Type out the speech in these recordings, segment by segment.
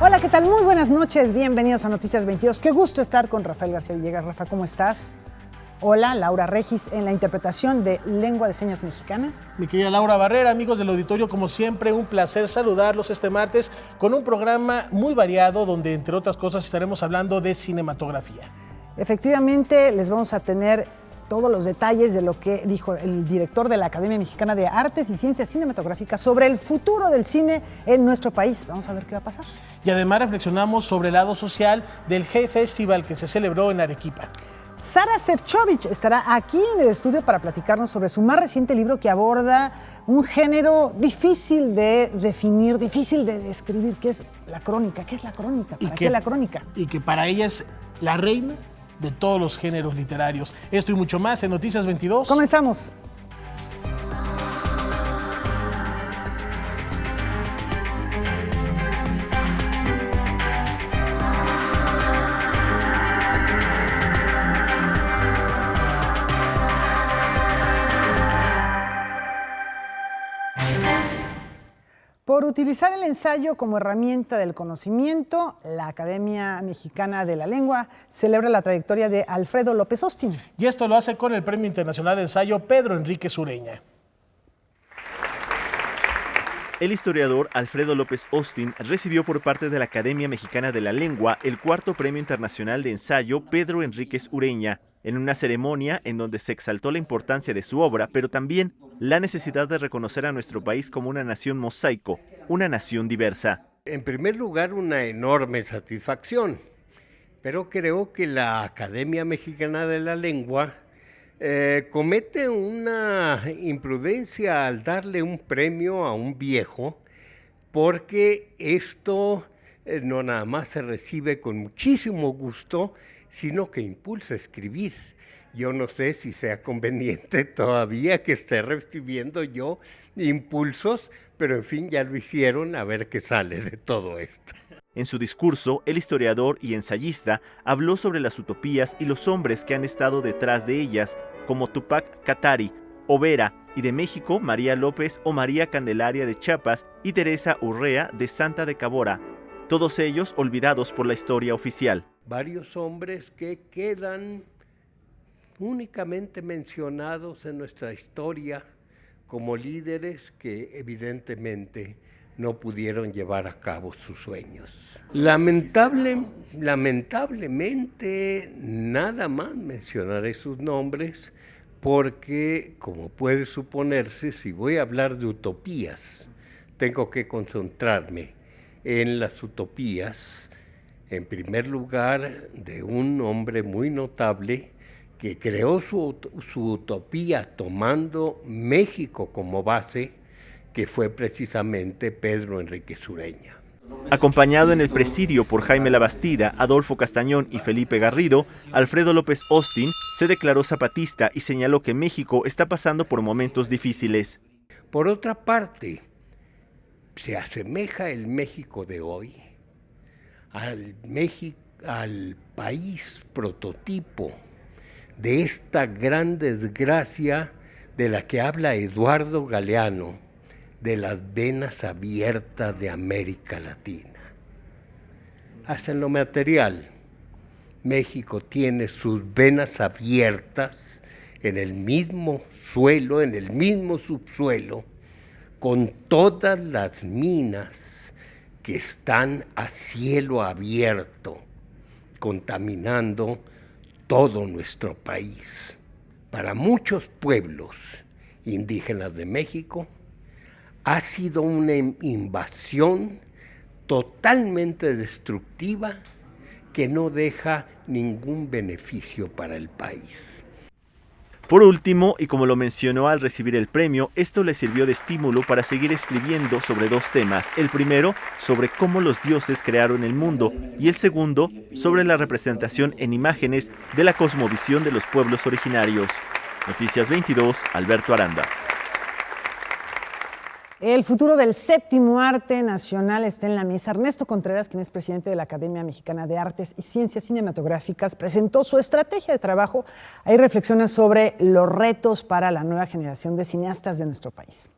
Hola, ¿qué tal? Muy buenas noches, bienvenidos a Noticias 22. Qué gusto estar con Rafael García Villegas. Rafa, ¿cómo estás? Hola, Laura Regis en la interpretación de Lengua de Señas Mexicana. Mi querida Laura Barrera, amigos del auditorio, como siempre, un placer saludarlos este martes con un programa muy variado donde, entre otras cosas, estaremos hablando de cinematografía. Efectivamente, les vamos a tener todos los detalles de lo que dijo el director de la Academia Mexicana de Artes y Ciencias Cinematográficas sobre el futuro del cine en nuestro país. Vamos a ver qué va a pasar. Y además reflexionamos sobre el lado social del G-Festival que se celebró en Arequipa. Sara Sefcovic estará aquí en el estudio para platicarnos sobre su más reciente libro que aborda un género difícil de definir, difícil de describir, que es la crónica. ¿Qué es la crónica? ¿Para qué la crónica? Y que para ella es la reina de todos los géneros literarios. Esto y mucho más en Noticias 22. Comenzamos. Por utilizar el ensayo como herramienta del conocimiento, la Academia Mexicana de la Lengua celebra la trayectoria de Alfredo López Austin. Y esto lo hace con el Premio Internacional de Ensayo Pedro Enríquez Ureña. El historiador Alfredo López Austin recibió por parte de la Academia Mexicana de la Lengua el cuarto Premio Internacional de Ensayo Pedro Enríquez Ureña, en una ceremonia en donde se exaltó la importancia de su obra, pero también la necesidad de reconocer a nuestro país como una nación mosaico, una nación diversa. En primer lugar, una enorme satisfacción, pero creo que la Academia Mexicana de la Lengua comete una imprudencia al darle un premio a un viejo, porque esto no nada más se recibe con muchísimo gusto, sino que impulsa a escribir. Yo no sé si sea conveniente todavía que esté recibiendo yo impulsos, pero en fin, ya lo hicieron, a ver qué sale de todo esto. En su discurso, el historiador y ensayista habló sobre las utopías y los hombres que han estado detrás de ellas, como Tupac Katari, Overa, y de México, María López o María Candelaria de Chiapas y Teresa Urrea de Santa de Cabora, todos ellos olvidados por la historia oficial. Varios hombres que quedan únicamente mencionados en nuestra historia como líderes que evidentemente no pudieron llevar a cabo sus sueños. Lamentablemente, nada más mencionaré sus nombres porque, como puede suponerse, si voy a hablar de utopías, tengo que concentrarme en las utopías, en primer lugar, de un hombre muy notable que creó su utopía tomando México como base, que fue precisamente Pedro Enríquez Ureña. Acompañado en el presidio por Jaime Labastida, Adolfo Castañón y Felipe Garrido, Alfredo López Austin se declaró zapatista y señaló que México está pasando por momentos difíciles. Por otra parte, se asemeja el México de hoy al país prototipo de esta gran desgracia de la que habla Eduardo Galeano, de las venas abiertas de América Latina. Hasta en lo material, México tiene sus venas abiertas en el mismo suelo, en el mismo subsuelo, con todas las minas que están a cielo abierto, contaminando todo nuestro país. Para muchos pueblos indígenas de México, ha sido una invasión totalmente destructiva que no deja ningún beneficio para el país. Por último, y como lo mencionó al recibir el premio, esto le sirvió de estímulo para seguir escribiendo sobre dos temas. El primero, sobre cómo los dioses crearon el mundo, y el segundo, sobre la representación en imágenes de la cosmovisión de los pueblos originarios. Noticias 22, Alberto Aranda. El futuro del séptimo arte nacional está en la mesa. Ernesto Contreras, quien es presidente de la Academia Mexicana de Artes y Ciencias Cinematográficas, presentó su estrategia de trabajo. Ahí reflexiona sobre los retos para la nueva generación de cineastas de nuestro país.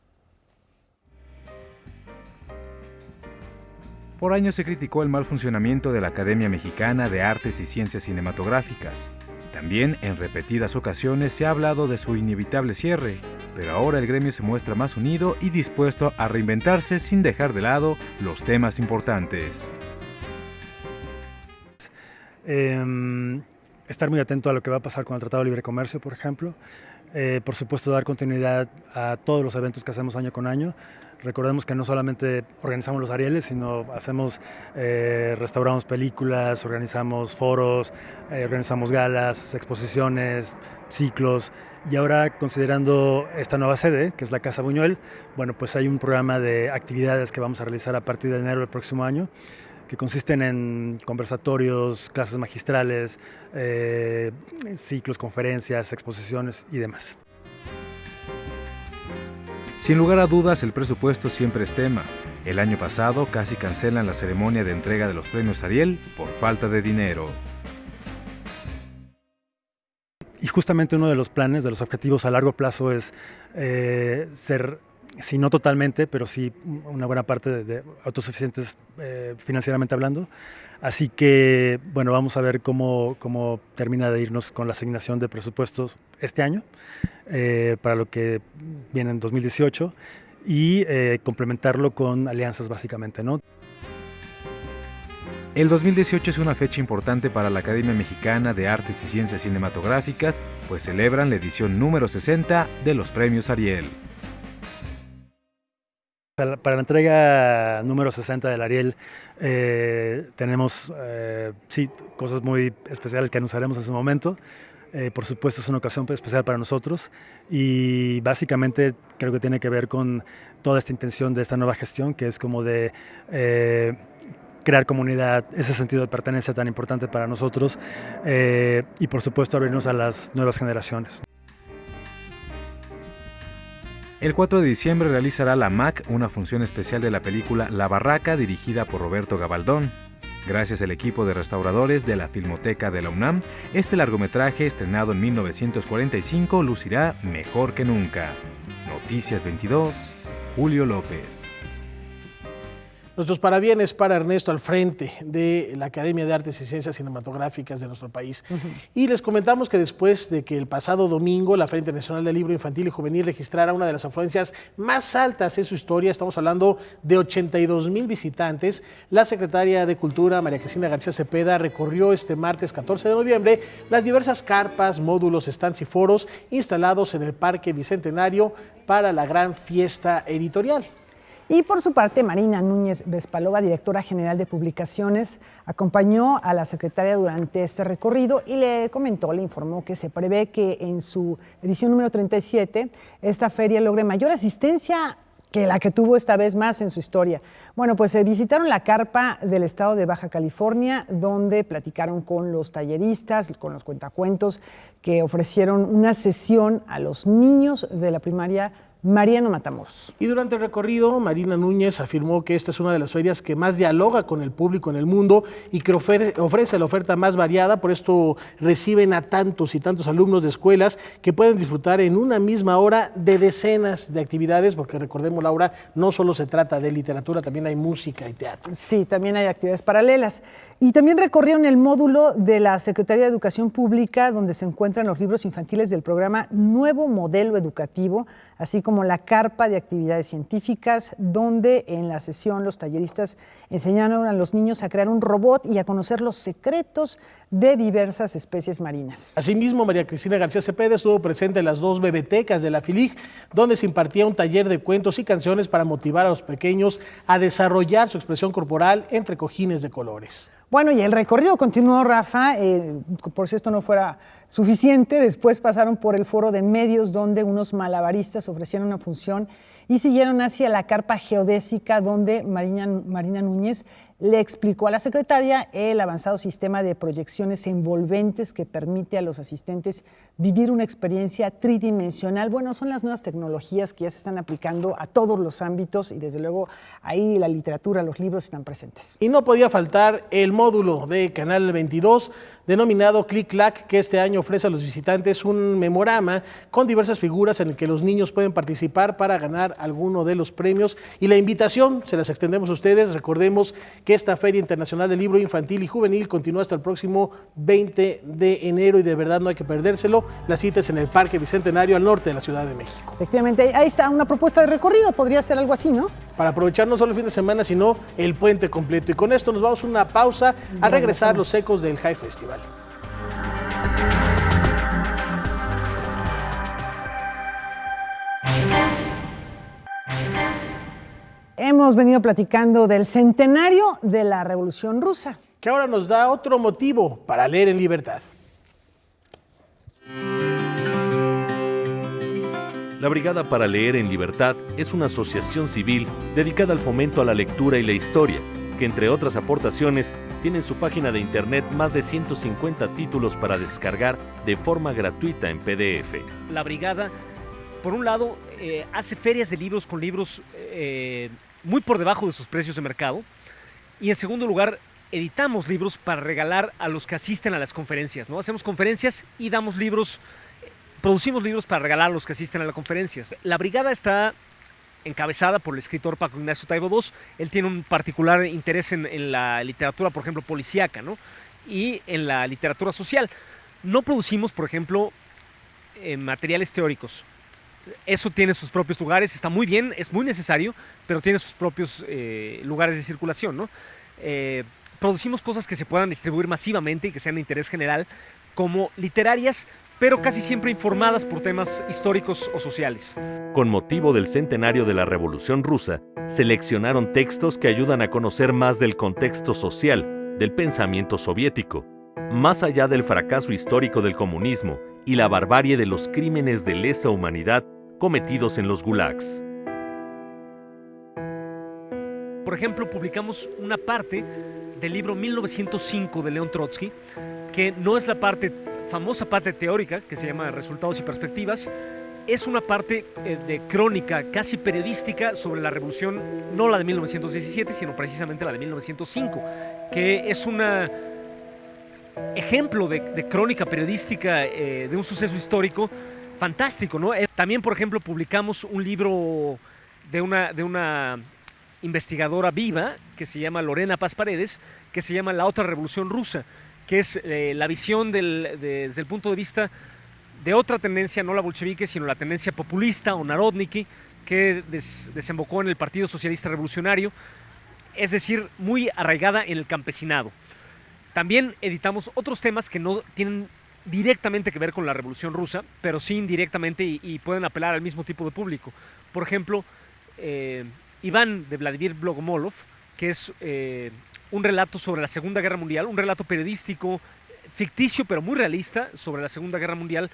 Por años se criticó el mal funcionamiento de la Academia Mexicana de Artes y Ciencias Cinematográficas. También en repetidas ocasiones se ha hablado de su inevitable cierre, pero ahora el gremio se muestra más unido y dispuesto a reinventarse sin dejar de lado los temas importantes. Estar muy atento a lo que va a pasar con el Tratado de Libre Comercio, por ejemplo. Por supuesto, dar continuidad a todos los eventos que hacemos año con año. Recordemos que no solamente organizamos los Arieles, sino restauramos películas, organizamos foros, organizamos galas, exposiciones, ciclos. Y ahora, considerando esta nueva sede, que es la Casa Buñuel, bueno, pues hay un programa de actividades que vamos a realizar a partir de enero del próximo año, que consisten en conversatorios, clases magistrales, ciclos, conferencias, exposiciones y demás. Sin lugar a dudas, el presupuesto siempre es tema. El año pasado casi cancelan la ceremonia de entrega de los premios Ariel por falta de dinero. Y justamente uno de los planes, de los objetivos a largo plazo es ser, si no totalmente, pero sí una buena parte de autosuficientes financieramente hablando. Así que, bueno, vamos a ver cómo termina de irnos con la asignación de presupuestos este año, para lo que viene en 2018, y complementarlo con alianzas básicamente, ¿no? El 2018 es una fecha importante para la Academia Mexicana de Artes y Ciencias Cinematográficas, pues celebran la edición número 60 de los premios Ariel. Para la entrega número 60 del Ariel tenemos sí, cosas muy especiales que anunciaremos en su momento. Por supuesto es una ocasión especial para nosotros y básicamente creo que tiene que ver con toda esta intención de esta nueva gestión, que es como de crear comunidad, ese sentido de pertenencia tan importante para nosotros y por supuesto abrirnos a las nuevas generaciones. El 4 de diciembre realizará la MAC una función especial de la película La Barraca, dirigida por Roberto Gabaldón. Gracias al equipo de restauradores de la Filmoteca de la UNAM, este largometraje, estrenado en 1945, lucirá mejor que nunca. Noticias 22, Julio López. Nuestros parabienes para Ernesto al frente de la Academia de Artes y Ciencias Cinematográficas de nuestro país. Y les comentamos que después de que el pasado domingo la Feria Internacional del Libro Infantil y Juvenil registrara una de las afluencias más altas en su historia, estamos hablando de 82,000 visitantes, la secretaria de Cultura, María Cristina García Cepeda, recorrió este martes 14 de noviembre las diversas carpas, módulos, stands y foros instalados en el Parque Bicentenario para la gran fiesta editorial. Y por su parte, Marina Núñez Vespalova, directora general de publicaciones, acompañó a la secretaria durante este recorrido y le informó que se prevé que en su edición número 37 esta feria logre mayor asistencia que la que tuvo esta vez más en su historia. Bueno, pues visitaron la carpa del estado de Baja California, donde platicaron con los talleristas, con los cuentacuentos, que ofrecieron una sesión a los niños de la primaria Mariano Matamoros. Y durante el recorrido, Marina Núñez afirmó que esta es una de las ferias que más dialoga con el público en el mundo y que ofrece la oferta más variada, por esto reciben a tantos y tantos alumnos de escuelas que pueden disfrutar en una misma hora de decenas de actividades, porque recordemos, Laura, no solo se trata de literatura, también hay música y teatro. Sí, también hay actividades paralelas. Y también recorrieron el módulo de la Secretaría de Educación Pública, donde se encuentran los libros infantiles del programa Nuevo Modelo Educativo, así como la carpa de actividades científicas, donde en la sesión los talleristas enseñaron a los niños a crear un robot y a conocer los secretos de diversas especies marinas. Asimismo, María Cristina García Cepeda estuvo presente en las 2 bebetecas de la FILIG, donde se impartía un taller de cuentos y canciones para motivar a los pequeños a desarrollar su expresión corporal entre cojines de colores. Bueno, y el recorrido continuó, Rafa, por si esto no fuera suficiente, después pasaron por el foro de medios donde unos malabaristas ofrecieron una función y siguieron hacia la carpa geodésica donde Marina Núñez le explicó a la secretaria el avanzado sistema de proyecciones envolventes que permite a los asistentes vivir una experiencia tridimensional. Bueno, son las nuevas tecnologías que ya se están aplicando a todos los ámbitos y desde luego ahí la literatura, los libros están presentes. Y no podía faltar el módulo de Canal 22 denominado Click Clack, que este año ofrece a los visitantes un memorama con diversas figuras en el que los niños pueden participar para ganar alguno de los premios. Y la invitación se las extendemos a ustedes. Recordemos que esta Feria Internacional del Libro Infantil y Juvenil continúa hasta el próximo 20 de enero y de verdad no hay que perdérselo. La cita es en el Parque Bicentenario al norte de la Ciudad de México. Efectivamente, ahí está una propuesta de recorrido, podría ser algo así, ¿no? Para aprovechar no solo el fin de semana, sino el puente completo. Y con esto nos vamos a una pausa. Al regresar, los ecos del High Festival. Hemos venido platicando del centenario de la Revolución Rusa, Que ahora nos da otro motivo para leer en libertad. La Brigada para Leer en Libertad es una asociación civil dedicada al fomento a la lectura y la historia, que entre otras aportaciones tiene en su página de internet más de 150 títulos para descargar de forma gratuita en PDF. La Brigada, por un lado, hace ferias de libros con libros muy por debajo de sus precios de mercado, y en segundo lugar, editamos libros para regalar a los que asisten a las conferencias, ¿no? Hacemos conferencias y damos libros. Producimos libros para regalar a los que asisten a las conferencias. La Brigada está encabezada por el escritor Paco Ignacio Taibo II. Él tiene un particular interés en la literatura, por ejemplo, policíaca, ¿no? Y en la literatura social. No producimos, por ejemplo, materiales teóricos. Eso tiene sus propios lugares, está muy bien, es muy necesario, pero tiene sus propios lugares de circulación, ¿no? Producimos cosas que se puedan distribuir masivamente y que sean de interés general, como literarias, pero casi siempre informadas por temas históricos o sociales. Con motivo del centenario de la Revolución Rusa, seleccionaron textos que ayudan a conocer más del contexto social del pensamiento soviético, más allá del fracaso histórico del comunismo y la barbarie de los crímenes de lesa humanidad cometidos en los gulags. Por ejemplo, publicamos una parte del libro 1905 de León Trotsky, que no es la famosa parte teórica, que se llama Resultados y Perspectivas, es una parte de crónica casi periodística sobre la revolución, no la de 1917, sino precisamente la de 1905, que es un ejemplo de crónica periodística de un suceso histórico fantástico, ¿no? También, por ejemplo, publicamos un libro de una investigadora viva que se llama Lorena Paz Paredes, que se llama La Otra Revolución Rusa, que es la visión desde el punto de vista de otra tendencia, no la bolchevique, sino la tendencia populista o narodniki, que desembocó en el Partido Socialista Revolucionario, es decir, muy arraigada en el campesinado. También editamos otros temas que no tienen directamente que ver con la Revolución Rusa, pero sí indirectamente y pueden apelar al mismo tipo de público. Por ejemplo, Iván, de Vladimir Blogomolov, que es un relato sobre la Segunda Guerra Mundial, un relato periodístico ficticio pero muy realista sobre la Segunda Guerra Mundial,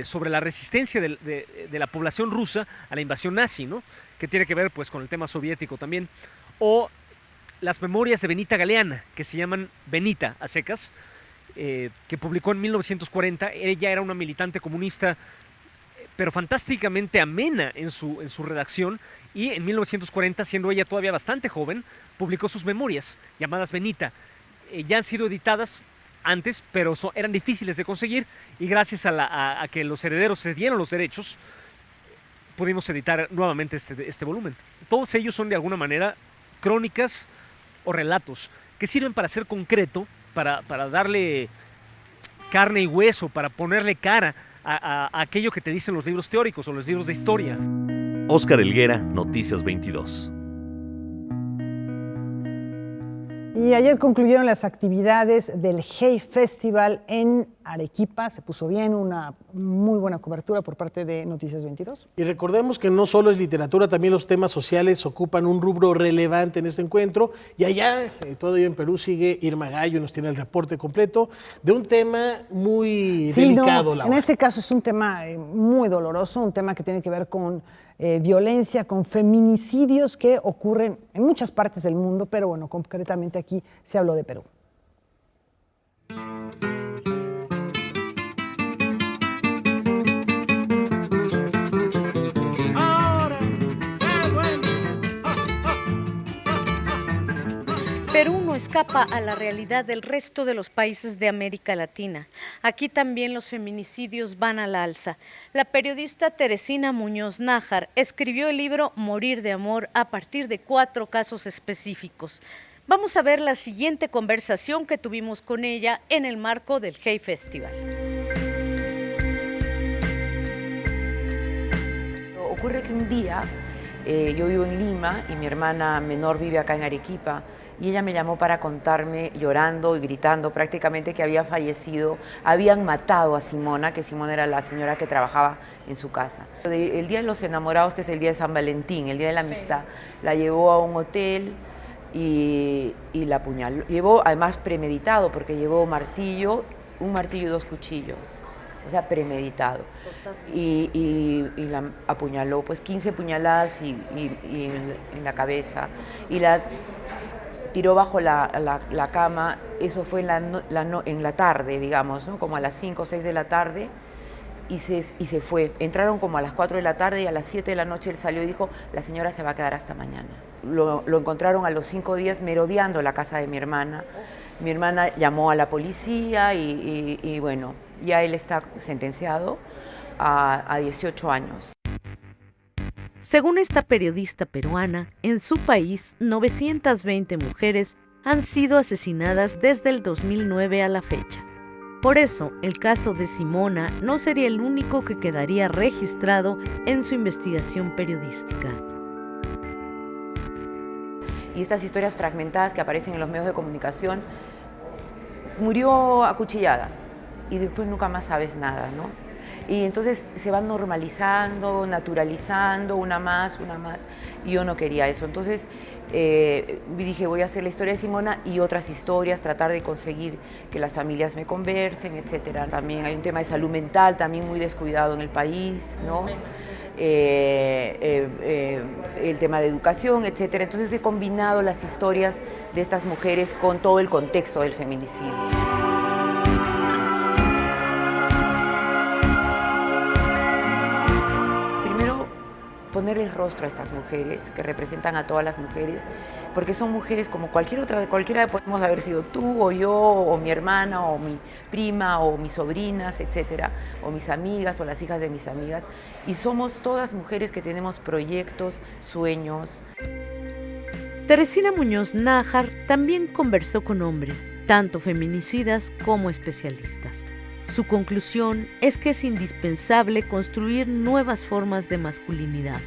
sobre la resistencia de la población rusa a la invasión nazi, ¿no? Que tiene que ver pues con el tema soviético también. O las memorias de Benita Galeana, que se llaman Benita a secas, que publicó en 1940. Ella era una militante comunista, pero fantásticamente amena en su redacción, y en 1940, siendo ella todavía bastante joven, publicó sus memorias, llamadas Benita. Ya han sido editadas antes, pero eran difíciles de conseguir, y gracias a que los herederos se dieron los derechos, pudimos editar nuevamente este volumen. Todos ellos son de alguna manera crónicas o relatos que sirven para ser concreto, para darle carne y hueso, para ponerle cara a aquello que te dicen los libros teóricos o los libros de historia. Óscar Helguera, Noticias 22. Y ayer concluyeron las actividades del Hey Festival en Arequipa. Se puso bien, una muy buena cobertura por parte de Noticias 22. Y recordemos que no solo es literatura, también los temas sociales ocupan un rubro relevante en este encuentro. Y allá, todavía en Perú, sigue Irma Gallo, nos tiene el reporte completo de un tema muy delicado. En este caso es un tema muy doloroso, un tema que tiene que ver con violencia, con feminicidios que ocurren en muchas partes del mundo, pero bueno, concretamente aquí se habló de Perú. Perú no escapa a la realidad del resto de los países de América Latina. Aquí también los feminicidios van al alza. La periodista Teresina Muñoz Nájar escribió el libro Morir de amor a partir de 4 casos específicos. Vamos a ver la siguiente conversación que tuvimos con ella en el marco del Hey Festival. Ocurre que un día yo vivo en Lima y mi hermana menor vive acá en Arequipa. Y ella me llamó para contarme, llorando y gritando prácticamente, que había fallecido, habían matado a Simona, que Simona era la señora que trabajaba en su casa. El Día de los Enamorados, que es el Día de San Valentín, el Día de la Amistad, la llevó a un hotel y la apuñaló. Llevó, además premeditado, porque llevó un martillo y 2 cuchillos. O sea, premeditado. Y la apuñaló, pues 15 puñaladas y en la cabeza. Y la tiró bajo la cama. Eso fue en la tarde, digamos, ¿no? Como a las 5 o 6 de la tarde, y se fue. Entraron como a las 4 de la tarde y a las 7 de la noche él salió y dijo, la señora se va a quedar hasta mañana. Lo encontraron a los 5 días merodeando la casa de mi hermana. Mi hermana llamó a la policía y bueno, ya él está sentenciado a 18 años. Según esta periodista peruana, en su país 920 mujeres han sido asesinadas desde el 2009 a la fecha. Por eso, el caso de Simona no sería el único que quedaría registrado en su investigación periodística. Y estas historias fragmentadas que aparecen en los medios de comunicación, murió acuchillada y después nunca más sabes nada, ¿no? Y entonces se van normalizando, naturalizando, una más, y yo no quería eso. Entonces dije, voy a hacer la historia de Simona y otras historias, tratar de conseguir que las familias me conversen, etcétera. También hay un tema de salud mental también muy descuidado en el país, ¿no? El tema de educación, etcétera. Entonces he combinado las historias de estas mujeres con todo el contexto del feminicidio. Ponerles rostro a estas mujeres que representan a todas las mujeres, porque son mujeres como cualquiera podemos haber sido tú o yo o mi hermana o mi prima o mis sobrinas, etcétera, o mis amigas o las hijas de mis amigas, y somos todas mujeres que tenemos proyectos, sueños. Teresina Muñoz Nájar también conversó con hombres, tanto feminicidas como especialistas. Su conclusión es que es indispensable construir nuevas formas de masculinidad,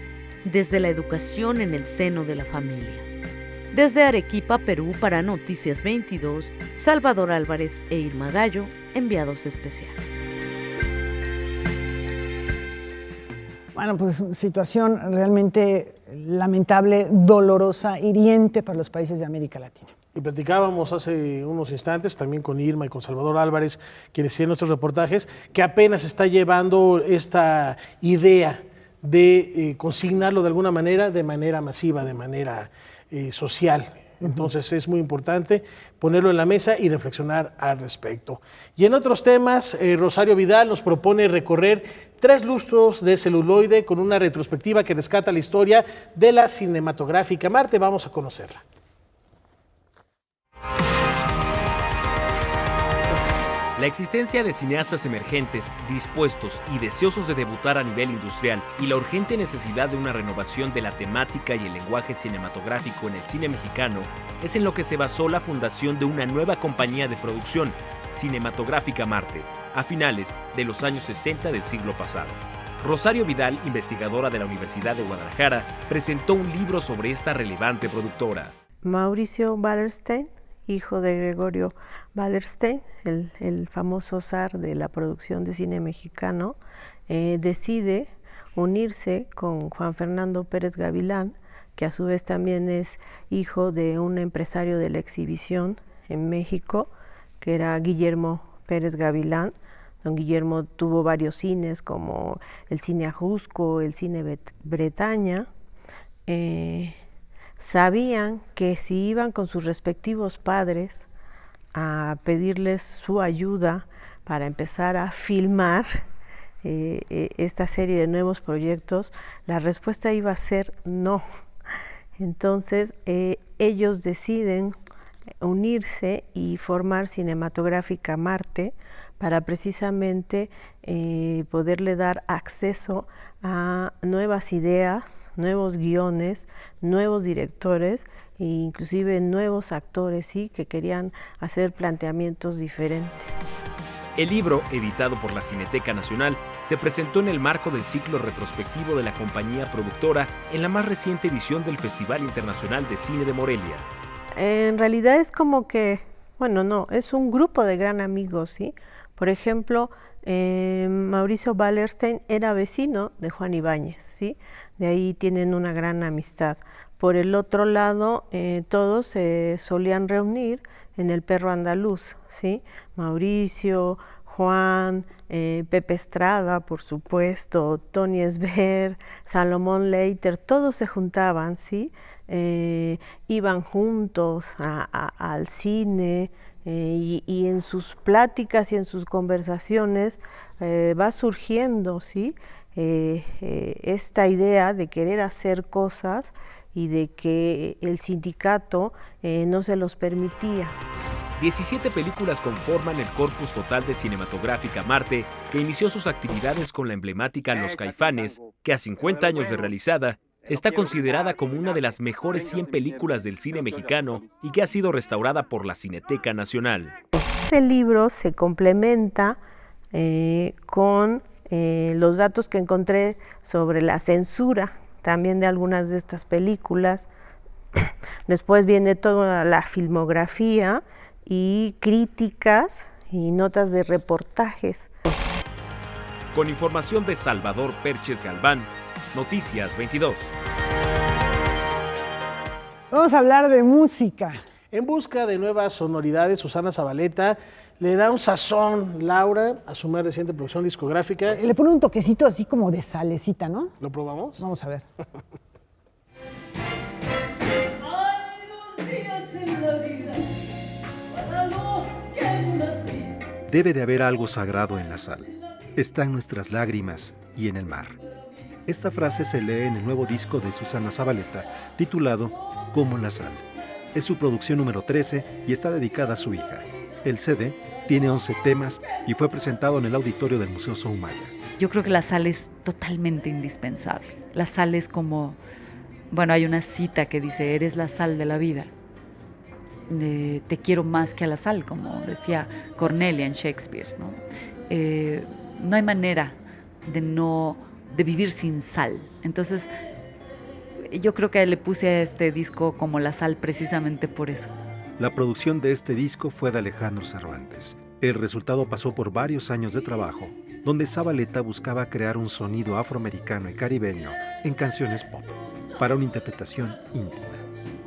desde la educación en el seno de la familia. Desde Arequipa, Perú, para Noticias 22, Salvador Álvarez e Irma Gallo, enviados especiales. Bueno, pues situación realmente lamentable, dolorosa, hiriente para los países de América Latina. Y platicábamos hace unos instantes también con Irma y con Salvador Álvarez, quienes hicieron nuestros reportajes, que apenas está llevando esta idea de consignarlo de alguna manera, de manera masiva, de manera social. Entonces es muy importante ponerlo en la mesa y reflexionar al respecto. Y en otros temas, Rosario Vidal nos propone recorrer 3 lustros de celuloide con una retrospectiva que rescata la historia de la cinematográfica Marte. Vamos a conocerla. La existencia de cineastas emergentes, dispuestos y deseosos de debutar a nivel industrial y la urgente necesidad de una renovación de la temática y el lenguaje cinematográfico en el cine mexicano es en lo que se basó la fundación de una nueva compañía de producción, Cinematográfica Marte, a finales de los años 60 del siglo pasado. Rosario Vidal, investigadora de la Universidad de Guadalajara, presentó un libro sobre esta relevante productora. Mauricio Wallerstein, hijo de Gregorio Wallerstein, el famoso zar de la producción de cine mexicano, decide unirse con Juan Fernando Pérez Gavilán, que a su vez también es hijo de un empresario de la exhibición en México, que era Guillermo Pérez Gavilán. Don Guillermo tuvo varios cines como el Cine Ajusco, el Cine Bretaña. Sabían que si iban con sus respectivos padres a pedirles su ayuda para empezar a filmar esta serie de nuevos proyectos, la respuesta iba a ser no. Entonces ellos deciden unirse y formar Cinematográfica Marte para precisamente poderle dar acceso a nuevas ideas, nuevos guiones, nuevos directores e inclusive nuevos actores, ¿sí?, que querían hacer planteamientos diferentes. El libro, editado por la Cineteca Nacional, se presentó en el marco del ciclo retrospectivo de la compañía productora en la más reciente edición del Festival Internacional de Cine de Morelia. En realidad es como que, bueno, no, es un grupo de gran amigos, ¿sí? Por ejemplo, Mauricio Wallerstein era vecino de Juan Ibáñez, ¿sí? De ahí tienen una gran amistad. Por el otro lado, todos se solían reunir en el Perro Andaluz, ¿sí? Mauricio, Juan, Pepe Estrada, por supuesto, Tony Esber, Salomón Leiter, todos se juntaban, ¿sí? Iban juntos al cine, y en sus pláticas y en sus conversaciones va surgiendo, ¿sí?, esta idea de querer hacer cosas y de que el sindicato no se los permitía. 17 películas conforman el corpus total de Cinematográfica Marte, que inició sus actividades con la emblemática Los Caifanes, que a 50 años de realizada, está considerada como una de las mejores 100 películas del cine mexicano y que ha sido restaurada por la Cineteca Nacional. Este libro se complementa con los datos que encontré sobre la censura también de algunas de estas películas. Después viene toda la filmografía y críticas y notas de reportajes. Con información de Salvador Perches Galván, Noticias 22. Vamos a hablar de música. En busca de nuevas sonoridades, Susana Zabaleta le da un sazón, Laura, a su más reciente producción discográfica. Le pone un toquecito así como de salecita, ¿no? ¿Lo probamos? Vamos a ver. Debe de haber algo sagrado en la sal. Está en nuestras lágrimas y en el mar. Esta frase se lee en el nuevo disco de Susana Zabaleta, titulado Como la sal. Es su producción número 13 y está dedicada a su hija. El CD tiene 11 temas y fue presentado en el auditorio del Museo Soumaya. Yo creo que la sal es totalmente indispensable. La sal es como, bueno, hay una cita que dice, eres la sal de la vida. Te quiero más que a la sal, como decía Cornelia en Shakespeare, ¿no? No hay manera de vivir sin sal. Entonces, yo creo que le puse a este disco como la sal precisamente por eso. La producción de este disco fue de Alejandro Cervantes. El resultado pasó por varios años de trabajo, donde Zabaleta buscaba crear un sonido afroamericano y caribeño en canciones pop, para una interpretación íntima.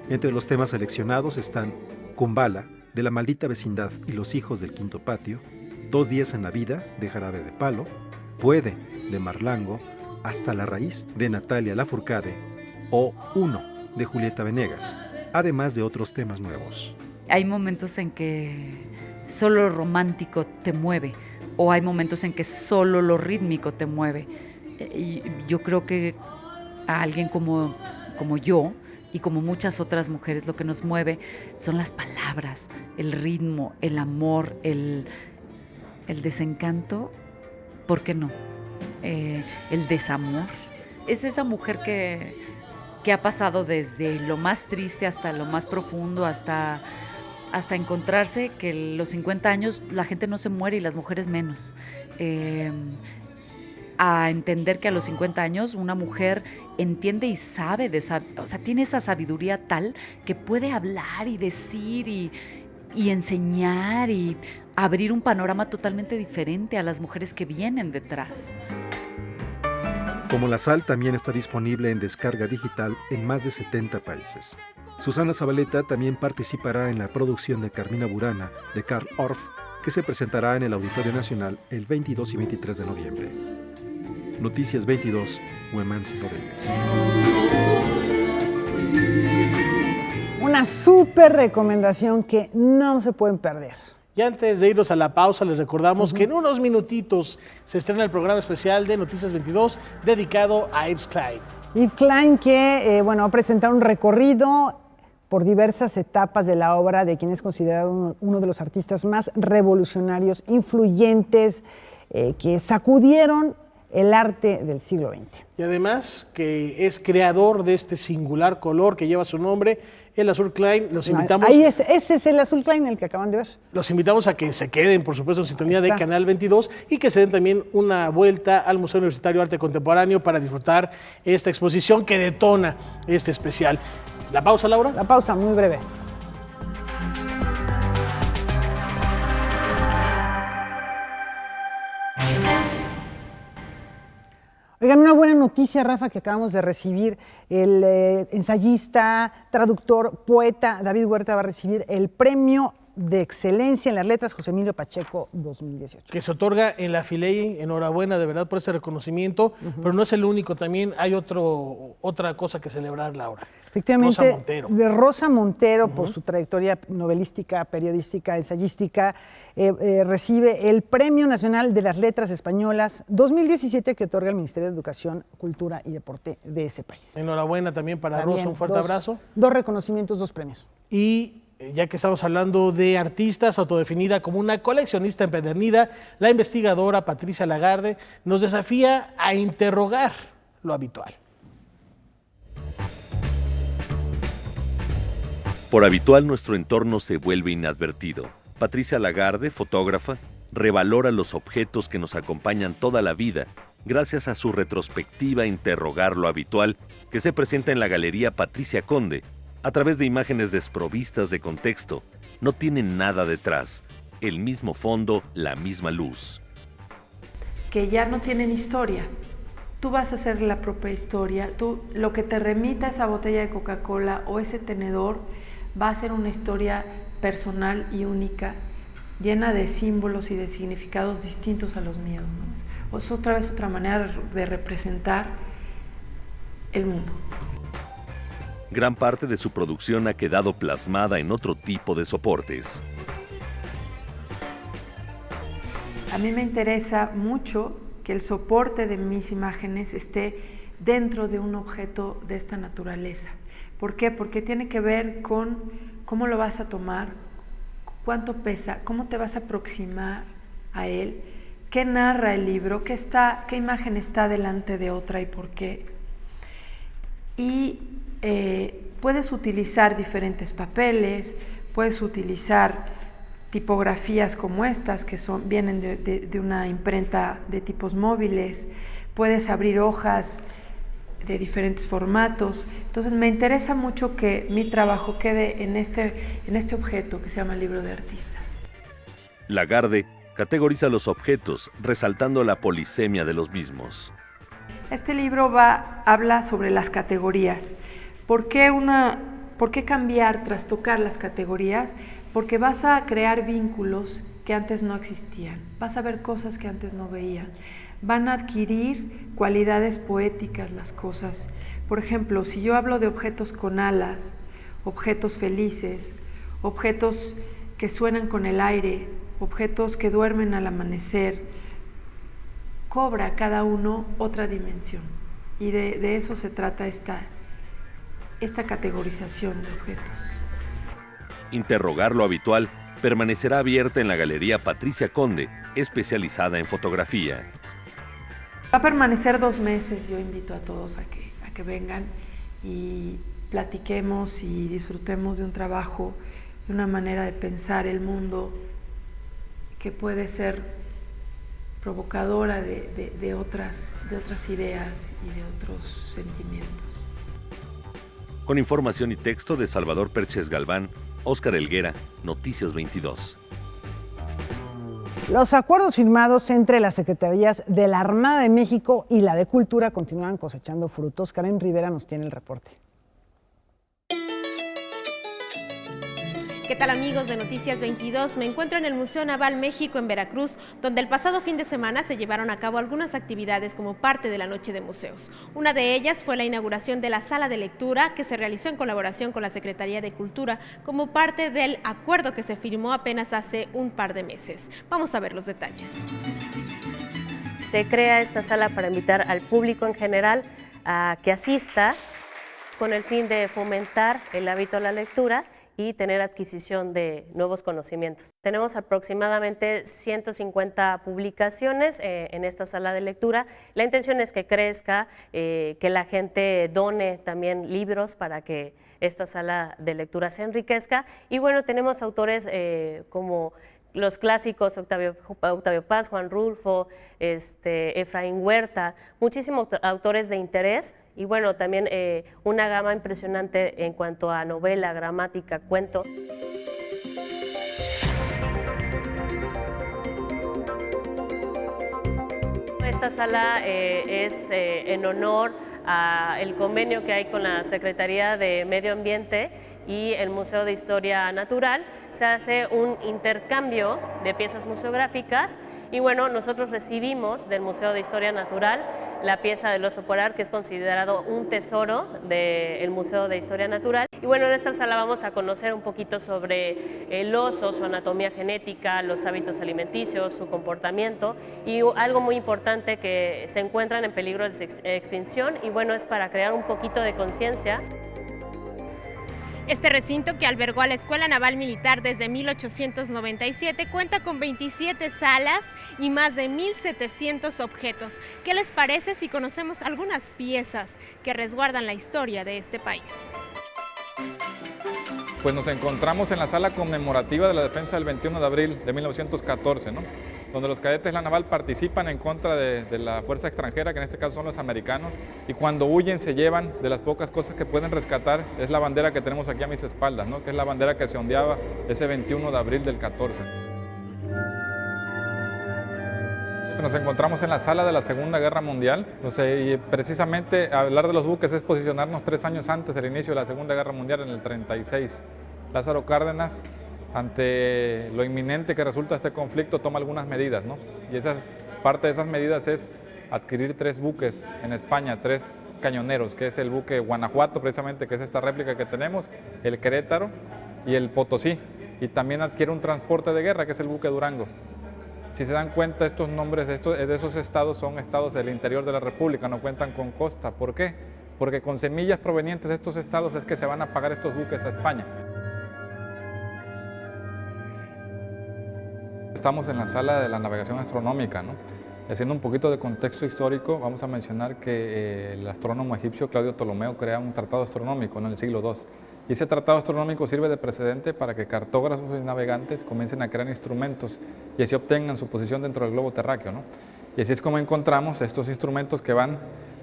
Entre los temas seleccionados están Kumbala, de La Maldita Vecindad y Los Hijos del Quinto Patio, 2 días en la vida, de Jarabe de Palo, Puede, de Marlango, Hasta la Raíz, de Natalia Lafourcade, o Uno, de Julieta Venegas, además de otros temas nuevos. Hay momentos en que solo lo romántico te mueve, o hay momentos en que solo lo rítmico te mueve. Y yo creo que a alguien como yo, y como muchas otras mujeres, lo que nos mueve son las palabras, el ritmo, el amor, el desencanto, ¿por qué no? El desamor. Es esa mujer que ha pasado desde lo más triste hasta lo más profundo, hasta encontrarse que los 50 años la gente no se muere y las mujeres menos. A entender que a los 50 años una mujer entiende y sabe, o sea, tiene esa sabiduría tal que puede hablar y decir y enseñar y abrir un panorama totalmente diferente a las mujeres que vienen detrás. Como la sal también está disponible en descarga digital en más de 70 países. Susana Zabaleta también participará en la producción de Carmina Burana de Carl Orff, que se presentará en el Auditorio Nacional el 22 y 23 de noviembre. Noticias 22, Huemansi Rodríguez. Una súper recomendación que no se pueden perder. Y antes de irnos a la pausa, les recordamos que en unos minutitos se estrena el programa especial de Noticias 22 dedicado a Yves Klein. Yves Klein que va a presentar un recorrido por diversas etapas de la obra de quien es considerado uno de los artistas más revolucionarios, influyentes, que sacudieron el arte del siglo XX. Y además que es creador de este singular color que lleva su nombre, el azul Klein. Los invitamos. Ahí ese es el azul Klein, el que acaban de ver. Los invitamos a que se queden, por supuesto, en sintonía de Canal 22 y que se den también una vuelta al Museo Universitario de Arte Contemporáneo para disfrutar esta exposición que detona este especial. ¿La pausa, Laura? La pausa, muy breve. Oigan, una buena noticia, Rafa, que acabamos de recibir. El ensayista, traductor, poeta David Huerta va a recibir el premio de excelencia en las letras José Emilio Pacheco 2018. Que se otorga en la Filey. Enhorabuena, de verdad, por ese reconocimiento, pero no es el único, también hay otra cosa que celebrar, Laura. Efectivamente, Rosa Montero. De Rosa Montero, por su trayectoria novelística, periodística, ensayística, recibe el Premio Nacional de las Letras Españolas 2017 que otorga el Ministerio de Educación, Cultura y Deporte de ese país. Enhorabuena también para Rosa, un fuerte abrazo. 2 reconocimientos, 2 premios. Y ya que estamos hablando de artistas, autodefinida como una coleccionista empedernida, la investigadora Patricia Lagarde nos desafía a interrogar lo habitual. Por habitual, nuestro entorno se vuelve inadvertido. Patricia Lagarde, fotógrafa, revalora los objetos que nos acompañan toda la vida gracias a su retrospectiva Interrogar lo habitual, que se presenta en la Galería Patricia Conde. A través de imágenes desprovistas de contexto, no tienen nada detrás, el mismo fondo, la misma luz. Que ya no tienen historia. Tú vas a hacer la propia historia. Lo que te remita esa botella de Coca-Cola o ese tenedor va a ser una historia personal y única, llena de símbolos y de significados distintos a los míos, ¿no? Es otra vez otra manera de representar el mundo. Gran parte de su producción ha quedado plasmada en otro tipo de soportes. A mí me interesa mucho que el soporte de mis imágenes esté dentro de un objeto de esta naturaleza. ¿Por qué? Porque tiene que ver con cómo lo vas a tomar, cuánto pesa, cómo te vas a aproximar a él, qué narra el libro, qué imagen está delante de otra y por qué. Y puedes utilizar diferentes papeles, puedes utilizar tipografías como estas que vienen de una imprenta de tipos móviles, puedes abrir hojas de diferentes formatos. Entonces me interesa mucho que mi trabajo quede en este objeto que se llama libro de artistas. Lagarde categoriza los objetos, resaltando la polisemia de los mismos. Este libro habla sobre las categorías. ¿Por qué cambiar, trastocar las categorías? Porque vas a crear vínculos que antes no existían, vas a ver cosas que antes no veían, van a adquirir cualidades poéticas las cosas. Por ejemplo, si yo hablo de objetos con alas, objetos felices, objetos que suenan con el aire, objetos que duermen al amanecer, cobra cada uno otra dimensión. Y de eso se trata esta categorización de objetos. Interrogar lo habitual permanecerá abierta en la Galería Patricia Conde, especializada en fotografía. Va a permanecer 2 meses. Yo invito a todos a que vengan y platiquemos y disfrutemos de un trabajo, de una manera de pensar el mundo que puede ser provocadora de otras ideas y de otros sentimientos. Con información y texto de Salvador Perches Galván, Óscar Helguera, Noticias 22. Los acuerdos firmados entre las Secretarías de la Armada de México y la de Cultura continúan cosechando frutos. Karen Rivera nos tiene el reporte. ¿Qué tal, amigos de Noticias 22? Me encuentro en el Museo Naval México en Veracruz, donde el pasado fin de semana se llevaron a cabo algunas actividades como parte de la Noche de Museos. Una de ellas fue la inauguración de la sala de lectura, que se realizó en colaboración con la Secretaría de Cultura como parte del acuerdo que se firmó apenas hace un par de meses. Vamos a ver los detalles. Se crea esta sala para invitar al público en general a que asista. con el fin de fomentar el hábito a la lectura y tener adquisición de nuevos conocimientos. Tenemos aproximadamente 150 publicaciones en esta sala de lectura. La intención es que crezca, que la gente done también libros para que esta sala de lectura se enriquezca. Y bueno, tenemos autores como los clásicos, Octavio Paz, Juan Rulfo, Efraín Huerta, muchísimos autores de interés y bueno, también una gama impresionante en cuanto a novela, gramática, cuento. Esta sala es en honor al convenio que hay con la Secretaría de Medio Ambiente y el Museo de Historia Natural. Se hace un intercambio de piezas museográficas y bueno, nosotros recibimos del Museo de Historia Natural la pieza del oso polar, que es considerado un tesoro del Museo de Historia Natural. Y bueno, en esta sala vamos a conocer un poquito sobre el oso, su anatomía genética, los hábitos alimenticios, su comportamiento y algo muy importante que se encuentran en peligro de extinción y bueno, es para crear un poquito de conciencia. Este recinto, que albergó a la Escuela Naval Militar desde 1897, cuenta con 27 salas y más de 1.700 objetos. ¿Qué les parece si conocemos algunas piezas que resguardan la historia de este país? Pues nos encontramos en la sala conmemorativa de la defensa del 21 de abril de 1914, ¿no? Donde los cadetes de la naval participan en contra de la fuerza extranjera, que en este caso son los americanos, y cuando huyen se llevan de las pocas cosas que pueden rescatar, es la bandera que tenemos aquí a mis espaldas, ¿no? Que es la bandera que se ondeaba ese 21 de abril del 14. Nos encontramos en la sala de la Segunda Guerra Mundial, y precisamente hablar de los buques es posicionarnos 3 años antes del inicio de la Segunda Guerra Mundial, en el 36. Lázaro Cárdenas, ante lo inminente que resulta este conflicto, toma algunas medidas, ¿no? Y parte de esas medidas es adquirir 3 buques en España, 3 cañoneros, que es el buque Guanajuato, precisamente, que es esta réplica que tenemos, el Querétaro y el Potosí. Y también adquiere un transporte de guerra, que es el buque Durango. Si se dan cuenta, estos nombres de esos estados son estados del interior de la República, no cuentan con costa. ¿Por qué? Porque con semillas provenientes de estos estados es que se van a pagar estos buques a España. Estamos en la sala de la navegación astronómica, ¿no? Haciendo un poquito de contexto histórico, vamos a mencionar que el astrónomo egipcio Claudio Ptolomeo crea un tratado astronómico en el siglo II. Y ese tratado astronómico sirve de precedente para que cartógrafos y navegantes comiencen a crear instrumentos y así obtengan su posición dentro del globo terráqueo, ¿no? Y así es como encontramos estos instrumentos que van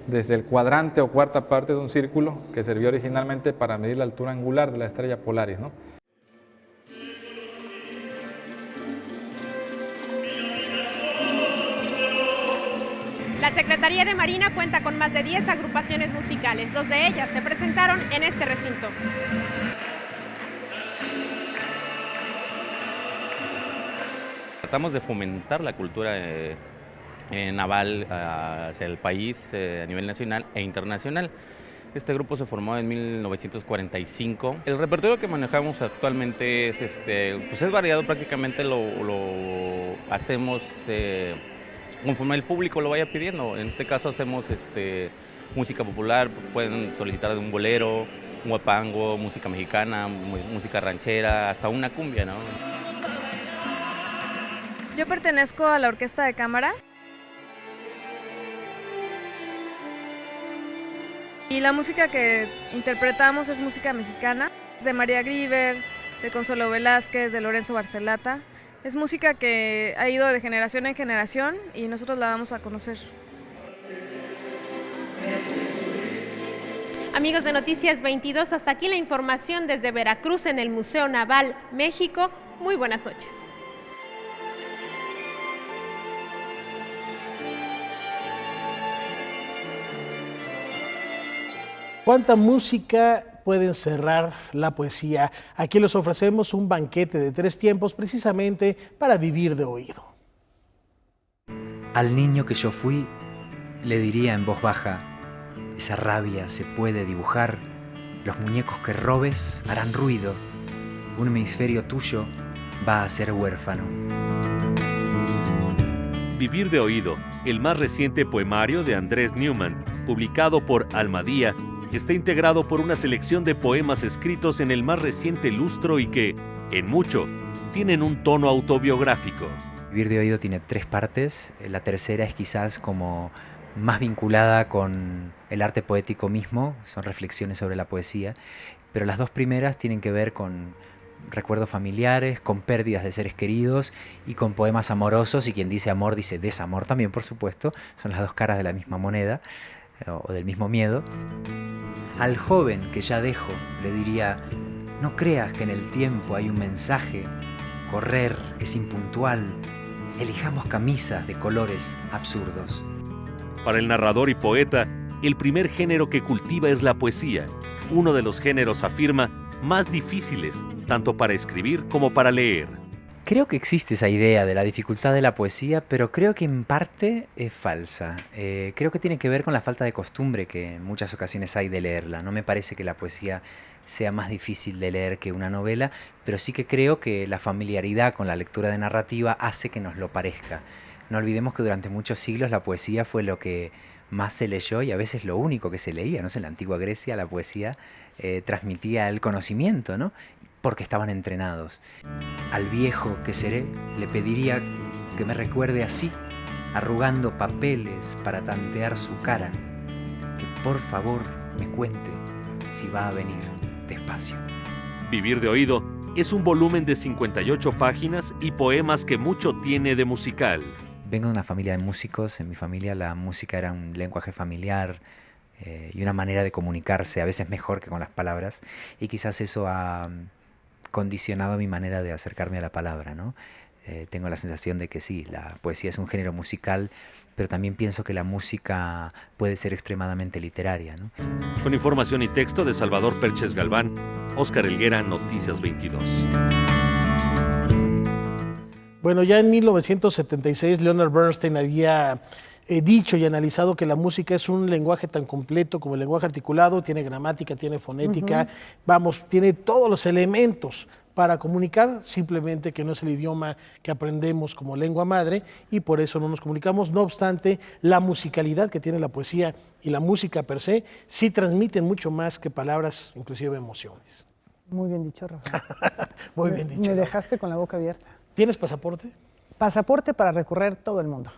desde el cuadrante o cuarta parte de un círculo que sirvió originalmente para medir la altura angular de la estrella Polaris, ¿no? La Secretaría de Marina cuenta con más de 10 agrupaciones musicales. 2 de ellas se presentaron en este recinto. Tratamos de fomentar la cultura naval hacia el país a nivel nacional e internacional. Este grupo se formó en 1945. El repertorio que manejamos actualmente es variado, prácticamente lo hacemos conforme el público lo vaya pidiendo. En este caso hacemos música popular, pueden solicitar de un bolero, un huapango, música mexicana, música ranchera, hasta una cumbia, ¿no? Yo pertenezco a la orquesta de cámara. Y la música que interpretamos es música mexicana, de María Grieber, de Consuelo Velázquez, de Lorenzo Barcelata. Es música que ha ido de generación en generación y nosotros la damos a conocer. Amigos de Noticias 22, hasta aquí la información desde Veracruz en el Museo Naval México. Muy buenas noches. ¿Cuánta música puede encerrar la poesía? Aquí les ofrecemos un banquete de 3 tiempos precisamente para vivir de oído. Al niño que yo fui, le diría en voz baja, esa rabia se puede dibujar, los muñecos que robes harán ruido, un hemisferio tuyo va a ser huérfano. Vivir de oído, el más reciente poemario de Andrés Newman, publicado por Almadía, está integrado por una selección de poemas escritos en el más reciente lustro y que, en mucho, tienen un tono autobiográfico. Vivir de oído tiene 3 partes. La tercera es quizás como más vinculada con el arte poético mismo, son reflexiones sobre la poesía, pero las 2 primeras tienen que ver con recuerdos familiares, con pérdidas de seres queridos y con poemas amorosos, y quien dice amor dice desamor también, por supuesto, son las 2 caras de la misma moneda o del mismo miedo. Al joven que ya dejo le diría: no creas que en el tiempo hay un mensaje, correr es impuntual, elijamos camisas de colores absurdos. Para el narrador y poeta, el primer género que cultiva es la poesía, uno de los géneros, afirma, más difíciles, tanto para escribir como para leer. Creo que existe esa idea de la dificultad de la poesía, pero creo que en parte es falsa. Creo que tiene que ver con la falta de costumbre que en muchas ocasiones hay de leerla. No me parece que la poesía sea más difícil de leer que una novela, pero sí que creo que la familiaridad con la lectura de narrativa hace que nos lo parezca. No olvidemos que durante muchos siglos la poesía fue lo que más se leyó y a veces lo único que se leía, ¿no? En la antigua Grecia la poesía transmitía el conocimiento, ¿no? Porque estaban entrenados. Al viejo que seré le pediría que me recuerde así, arrugando papeles para tantear su cara, que por favor me cuente si va a venir despacio. Vivir de oído es un volumen de 58 páginas y poemas que mucho tiene de musical. Vengo de una familia de músicos. En mi familia la música era un lenguaje familiar y una manera de comunicarse, a veces mejor que con las palabras, y quizás eso ha condicionado mi manera de acercarme a la palabra, ¿no? Tengo la sensación de que sí, la poesía es un género musical, pero también pienso que la música puede ser extremadamente literaria, ¿no? Con información y texto de Salvador Perches Galván, Óscar Helguera, Noticias 22. Bueno, ya en 1976 Leonard Bernstein había dicho y analizado que la música es un lenguaje tan completo como el lenguaje articulado, tiene gramática, tiene fonética, tiene todos los elementos para comunicar, simplemente que no es el idioma que aprendemos como lengua madre y por eso no nos comunicamos. No obstante, la musicalidad que tiene la poesía y la música per se sí transmiten mucho más que palabras, inclusive emociones. Muy bien dicho, Rafael. Muy bien dicho. Me dejaste con la boca abierta. ¿Tienes pasaporte? Pasaporte para recorrer todo el mundo.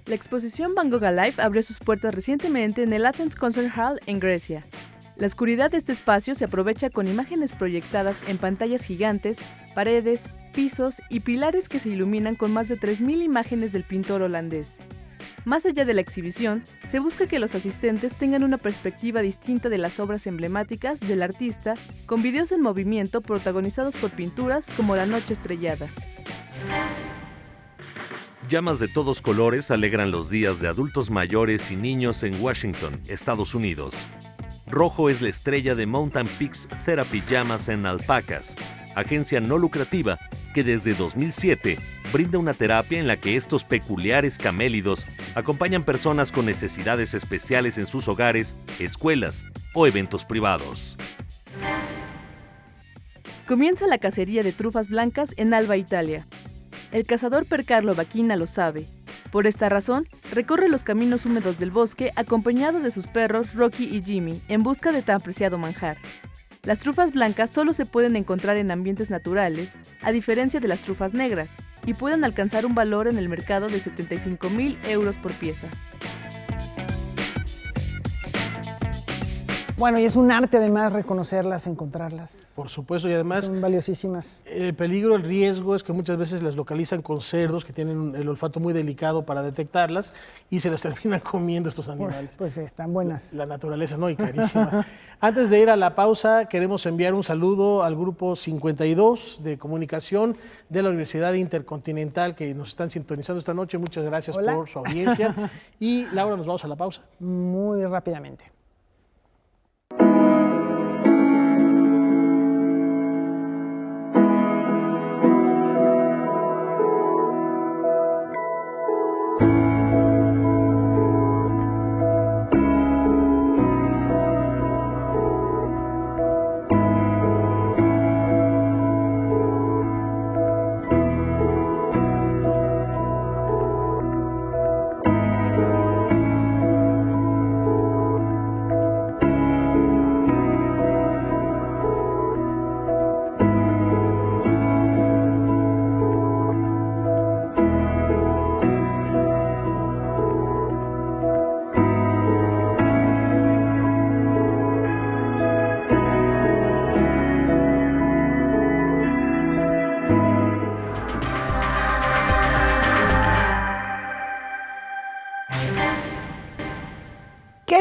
La exposición Van Gogh Alive abrió sus puertas recientemente en el Athens Concert Hall en Grecia. La oscuridad de este espacio se aprovecha con imágenes proyectadas en pantallas gigantes, paredes, pisos y pilares que se iluminan con más de 3.000 imágenes del pintor holandés. Más allá de la exhibición, se busca que los asistentes tengan una perspectiva distinta de las obras emblemáticas del artista, con videos en movimiento protagonizados por pinturas como La Noche Estrellada. Llamas de todos colores alegran los días de adultos mayores y niños en Washington, Estados Unidos. Rojo es la estrella de Mountain Peaks Therapy Llamas en Alpacas, agencia no lucrativa que desde 2007 brinda una terapia en la que estos peculiares camélidos acompañan personas con necesidades especiales en sus hogares, escuelas o eventos privados. Comienza la cacería de trufas blancas en Alba, Italia. El cazador Percarlo Bacchina lo sabe. Por esta razón, recorre los caminos húmedos del bosque acompañado de sus perros Rocky y Jimmy en busca de tan preciado manjar. Las trufas blancas solo se pueden encontrar en ambientes naturales, a diferencia de las trufas negras, y pueden alcanzar un valor en el mercado de 75.000 euros por pieza. Bueno, y es un arte además reconocerlas, encontrarlas. Por supuesto, y además son valiosísimas. El peligro, el riesgo es que muchas veces las localizan con cerdos que tienen el olfato muy delicado para detectarlas y se las terminan comiendo estos animales. Pues están buenas. La naturaleza, ¿no? Y carísimas. Antes de ir a la pausa, queremos enviar un saludo al grupo 52 de comunicación de la Universidad Intercontinental que nos están sintonizando esta noche. Muchas gracias por su audiencia. Y Laura, nos vamos a la pausa. Muy rápidamente.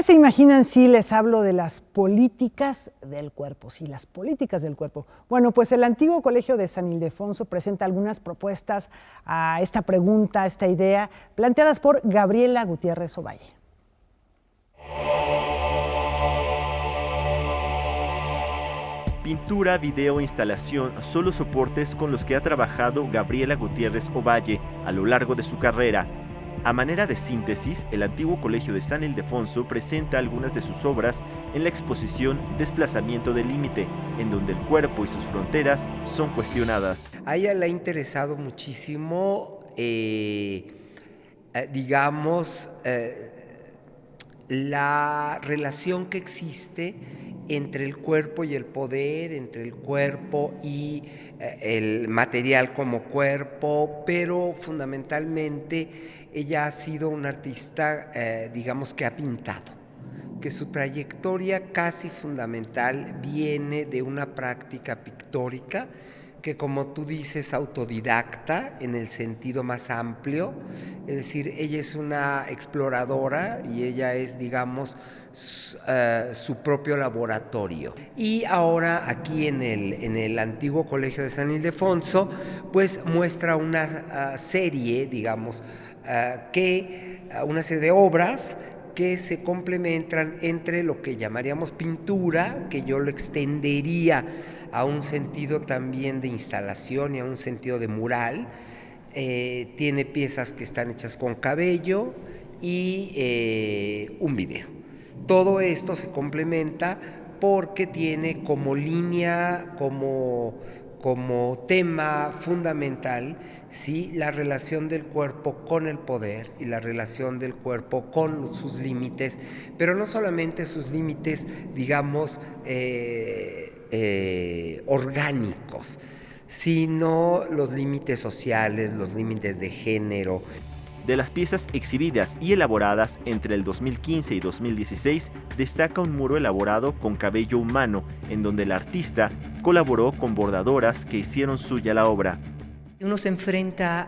¿Qué se imaginan si les hablo de las políticas del cuerpo? Sí, las políticas del cuerpo. Bueno, pues el antiguo Colegio de San Ildefonso presenta algunas propuestas a esta pregunta, a esta idea, planteadas por Gabriela Gutiérrez Ovalle. Pintura, video, instalación son los soportes con los que ha trabajado Gabriela Gutiérrez Ovalle a lo largo de su carrera. A manera de síntesis, el antiguo Colegio de San Ildefonso presenta algunas de sus obras en la exposición Desplazamiento del Límite, en donde el cuerpo y sus fronteras son cuestionadas. A ella le ha interesado muchísimo, la relación que existe entre el cuerpo y el poder, entre el cuerpo y el material como cuerpo, pero fundamentalmente ella ha sido una artista, que ha pintado, que su trayectoria casi fundamental viene de una práctica pictórica que, como tú dices, autodidacta en el sentido más amplio, es decir, ella es una exploradora y ella es, su propio laboratorio. Y ahora aquí en el antiguo Colegio de San Ildefonso, pues muestra una serie, una serie de obras que se complementan entre lo que llamaríamos pintura, que yo lo extendería a un sentido también de instalación y a un sentido de mural. Tiene piezas que están hechas con cabello y un video. Todo esto se complementa porque tiene como línea, como tema fundamental, ¿sí?, la relación del cuerpo con el poder y la relación del cuerpo con sus límites, pero no solamente sus límites, orgánicos, sino los límites sociales, los límites de género. De las piezas exhibidas y elaboradas entre el 2015 y 2016, destaca un muro elaborado con cabello humano, en donde el artista colaboró con bordadoras que hicieron suya la obra. Uno se enfrenta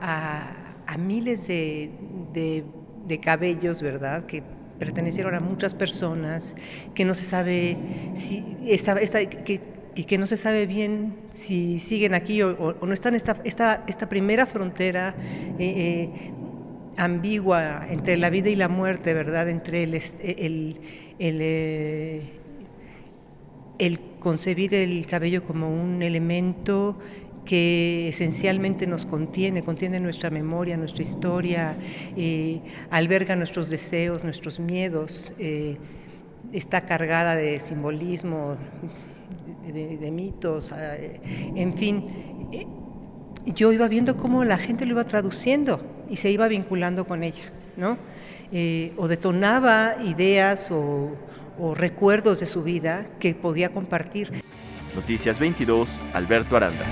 a miles de cabellos, ¿verdad?, que pertenecieron a muchas personas, que no se sabe si que no se sabe bien si siguen aquí o no están. Esta primera frontera ambigua entre la vida y la muerte, ¿verdad?, entre el concebir el cabello como un elemento que esencialmente nos contiene nuestra memoria, nuestra historia, alberga nuestros deseos, nuestros miedos, está cargada de simbolismo, de mitos, en fin. Yo iba viendo cómo la gente lo iba traduciendo y se iba vinculando con ella, ¿no? O detonaba ideas o recuerdos de su vida que podía compartir. Noticias 22, Alberto Aranda.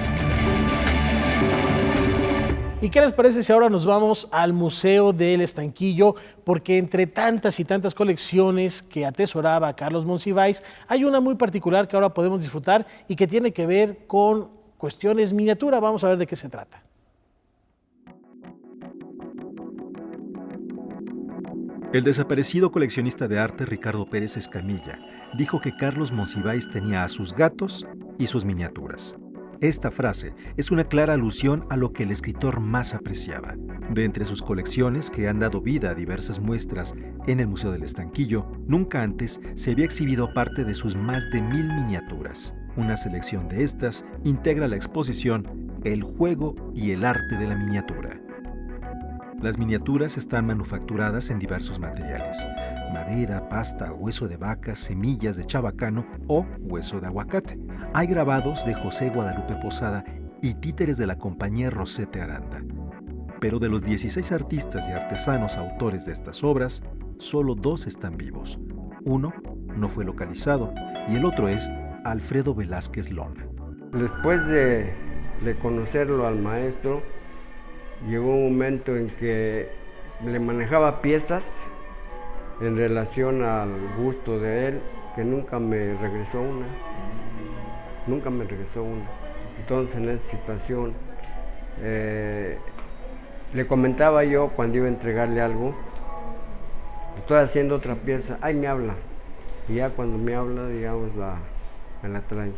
¿Y qué les parece si ahora nos vamos al Museo del Estanquillo? Porque entre tantas y tantas colecciones que atesoraba Carlos Monsiváis, hay una muy particular que ahora podemos disfrutar y que tiene que ver con cuestiones miniatura. Vamos a ver de qué se trata. El desaparecido coleccionista de arte Ricardo Pérez Escamilla dijo que Carlos Monsiváis tenía a sus gatos y sus miniaturas. Esta frase es una clara alusión a lo que el escritor más apreciaba. De entre sus colecciones, que han dado vida a diversas muestras en el Museo del Estanquillo, nunca antes se había exhibido parte de sus más de 1000 miniaturas. Una selección de estas integra la exposición El juego y el arte de la miniatura. Las miniaturas están manufacturadas en diversos materiales: madera, pasta, hueso de vaca, semillas de chabacano o hueso de aguacate. Hay grabados de José Guadalupe Posada y títeres de la compañía Rosete Aranda. Pero de los 16 artistas y artesanos autores de estas obras, solo 2 están vivos. Uno no fue localizado y el otro es Alfredo Velázquez Lona. Después de conocerlo al maestro, llegó un momento en que le manejaba piezas en relación al gusto de él, que nunca me regresó una. Entonces, en esa situación, le comentaba yo cuando iba a entregarle algo, estoy haciendo otra pieza, ay, me habla. Y ya cuando me habla, digamos, me la trae.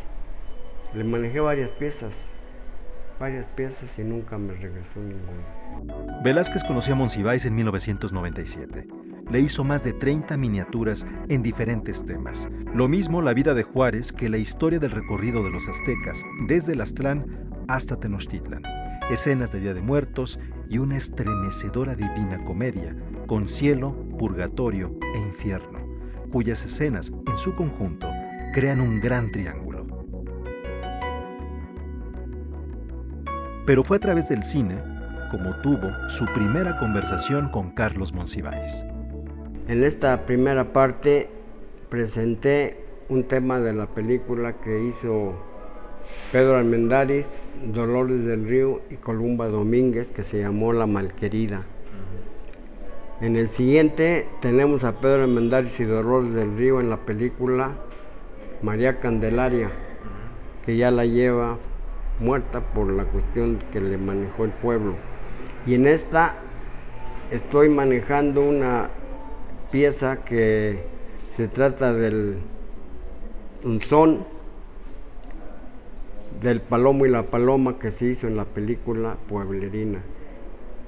Le manejé varias piezas y nunca me regresó ninguna. Velázquez conoció a Monsiváis en 1997. Le hizo más de 30 miniaturas en diferentes temas. Lo mismo la vida de Juárez que la historia del recorrido de los aztecas, desde el Aztlán hasta Tenochtitlan. Escenas de Día de Muertos y una estremecedora divina comedia con cielo, purgatorio e infierno, cuyas escenas, en su conjunto, crean un gran triángulo. Pero fue a través del cine como tuvo su primera conversación con Carlos Monsiváis. En esta primera parte presenté un tema de la película que hizo Pedro Armendáriz, Dolores del Río y Columba Domínguez, que se llamó La Malquerida. En el siguiente tenemos a Pedro Armendáriz y Dolores del Río en la película María Candelaria, que ya la lleva muerta por la cuestión que le manejó el pueblo. Y en esta estoy manejando una pieza que se trata del un son del Palomo y la Paloma, que se hizo en la película Pueblerina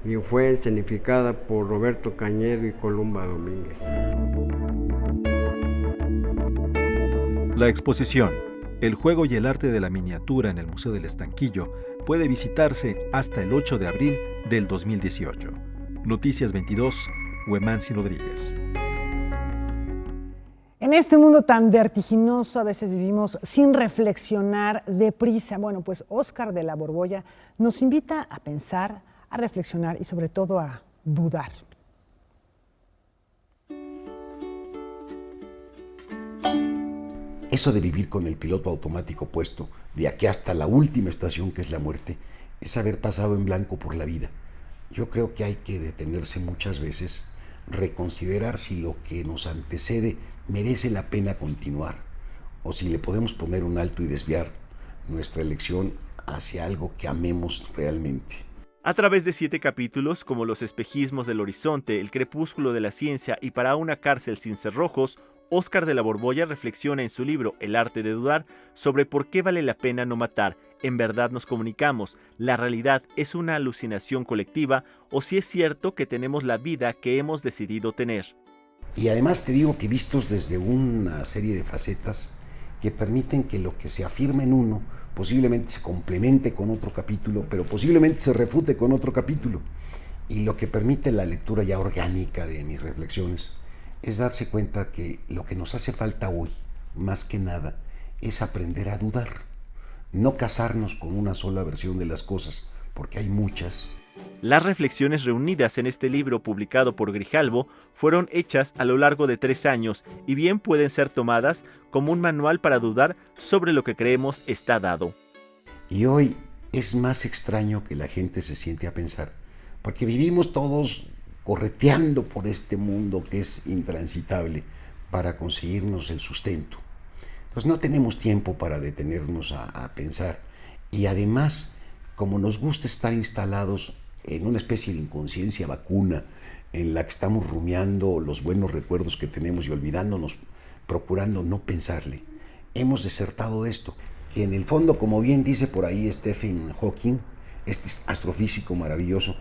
y fue escenificada por Roberto Cañedo y Columba Domínguez. La exposición El juego y el arte de la miniatura en el Museo del Estanquillo puede visitarse hasta el 8 de abril del 2018. Noticias 22, Huemansi Rodríguez. En este mundo tan vertiginoso a veces vivimos sin reflexionar deprisa. Bueno, pues Óscar de la Borbolla nos invita a pensar, a reflexionar y sobre todo a dudar. Eso de vivir con el piloto automático puesto de aquí hasta la última estación, que es la muerte, es haber pasado en blanco por la vida. Yo creo que hay que detenerse muchas veces, reconsiderar si lo que nos antecede merece la pena continuar o si le podemos poner un alto y desviar nuestra elección hacia algo que amemos realmente. A través de 7 capítulos, como Los espejismos del horizonte, El crepúsculo de la ciencia y Para una cárcel sin cerrojos, Óscar de la Borbolla reflexiona en su libro El arte de dudar sobre por qué vale la pena no matar, en verdad nos comunicamos, la realidad es una alucinación colectiva o si es cierto que tenemos la vida que hemos decidido tener. Y además te digo que vistos desde una serie de facetas que permiten que lo que se afirma en uno posiblemente se complemente con otro capítulo, pero posiblemente se refute con otro capítulo. Y lo que permite la lectura ya orgánica de mis reflexiones es darse cuenta que lo que nos hace falta hoy, más que nada, es aprender a dudar. No casarnos con una sola versión de las cosas, porque hay muchas. Las reflexiones reunidas en este libro publicado por Grijalbo fueron hechas a lo largo de 3 años y bien pueden ser tomadas como un manual para dudar sobre lo que creemos está dado. Y hoy es más extraño que la gente se siente a pensar, porque vivimos todos correteando por este mundo que es intransitable para conseguirnos el sustento. Entonces no tenemos tiempo para detenernos a pensar. Y además, como nos gusta estar instalados en una especie de inconsciencia vacuna en la que estamos rumiando los buenos recuerdos que tenemos y olvidándonos, procurando no pensarle, hemos desertado de esto, que en el fondo, como bien dice por ahí Stephen Hawking, este astrofísico maravilloso,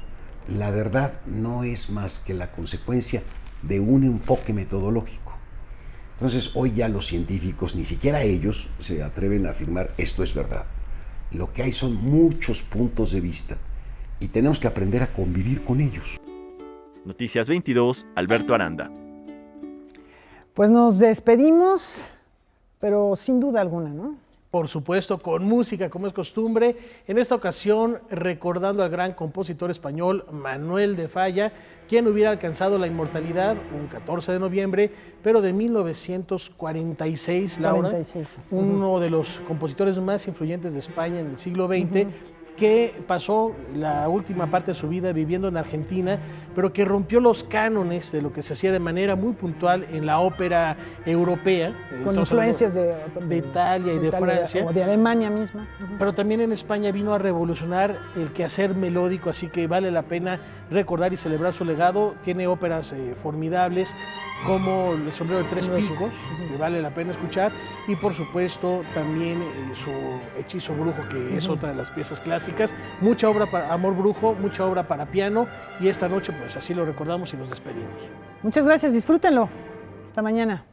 la verdad no es más que la consecuencia de un enfoque metodológico. Entonces hoy ya los científicos, ni siquiera ellos, se atreven a afirmar esto es verdad. Lo que hay son muchos puntos de vista y tenemos que aprender a convivir con ellos. Noticias 22, Alberto Aranda. Pues nos despedimos, pero sin duda alguna, ¿no? Por supuesto, con música, como es costumbre. En esta ocasión, recordando al gran compositor español Manuel de Falla, quien hubiera alcanzado la inmortalidad un 14 de noviembre, pero de 1946, Laura. 46. Uno de los compositores más influyentes de España en el siglo XX. que pasó la última parte de su vida viviendo en Argentina, pero que rompió los cánones de lo que se hacía de manera muy puntual en la ópera europea. Con influencias de Italia y de Francia. O de Alemania misma. Pero también en España vino a revolucionar el quehacer melódico, así que vale la pena recordar y celebrar su legado. Tiene óperas formidables como El sombrero de tres picos, que vale la pena escuchar, y por supuesto también su Hechizo brujo, que es otra de las piezas clásicas. Mucha obra para Amor brujo, mucha obra para piano, y esta noche pues así lo recordamos y nos despedimos. Muchas gracias, disfrútenlo. Hasta mañana.